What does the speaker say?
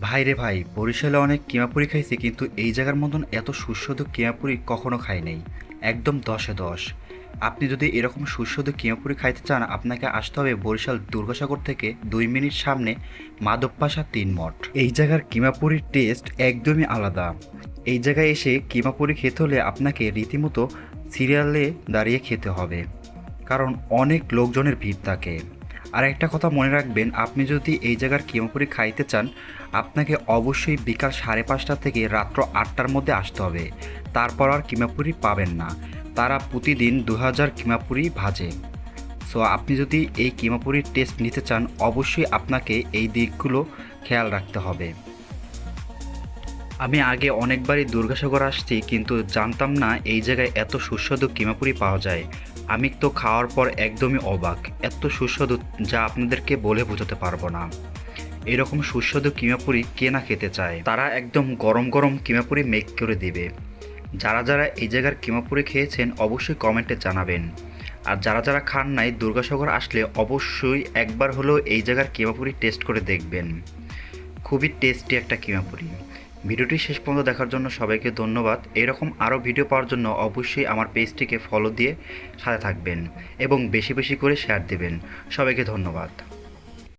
ভাই রে ভাই, বরিশালে অনেক কিমাপুরি খাইছি কিন্তু এই জায়গার মতন এত সুস্বাদু কিমাপুরি কখনো খাই নাই। একদম 10-এ 10। আপনি যদি এরকম সুস্বাদু কিমাপুরি খাইতে চান আপনাকে আসতে হবে বরিশাল দুর্গাসাগর থেকে 2 মিনিট সামনে মাধবপাশা 3 মঠ। এই জায়গার কিমাপুরির টেস্ট একদমই আলাদা। এই জায়গায় এসে কিমাপুরি খেতে হলে আপনাকে রীতিমতো সিরিয়ালে দাঁড়িয়ে খেতে হবে, কারণ অনেক লোকজনের ভিড় থাকে। আর একটা কথা মনে রাখবেন, আপনি যদি এই জায়গার কিমাপুরি খাইতে চান আপনাকে অবশ্যই বিকাল 5:30 থেকে রাত্র 8টার মধ্যে আসতে হবে। তারপর আর কিমাপুরি পাবেন না। তারা প্রতিদিন 2000 কিমাপুরি ভাজে। সো আপনি যদি এই কিমাপুরির টেস্ট নিতে চান অবশ্যই আপনাকে এই দিকগুলো খেয়াল রাখতে হবে। আমি আগে অনেকবারই দুর্গাসাগর আসছি কিন্তু জানতাম না এই জায়গায় এত সুস্বাদু কিমাপুরি পাওয়া যায়। আমি তো খাওয়ার পর একদমই অবাক, এত সুস্বাদু যা আপনাদেরকে বলে বোঝাতে পারবো না। এরকম সুস্বাদু কিমাপুরি কে না খেতে চায়। তারা একদম গরম গরম কিমাপুরি মেক করে দিবে। যারা যারা এই জায়গার কিমাপুরি খেয়েছেন অবশ্যই কমেন্টে জানাবেন। আর যারা যারা খান নাই দুর্গাসাগর আসলে অবশ্যই একবার হলেও এই জায়গার কিমাপুরি টেস্ট করে দেখবেন। খুবই টেস্টি একটা কিমাপুরি। ভিডিওটি শেষ পর্যন্ত দেখার জন্য সবাইকে ধন্যবাদ। এরকম আরও ভিডিও পাওয়ার জন্য অবশ্যই আমার পেজটিকে ফলো দিয়ে সাথে থাকবেন এবং বেশি বেশি করে শেয়ার দেবেন। সবাইকে ধন্যবাদ।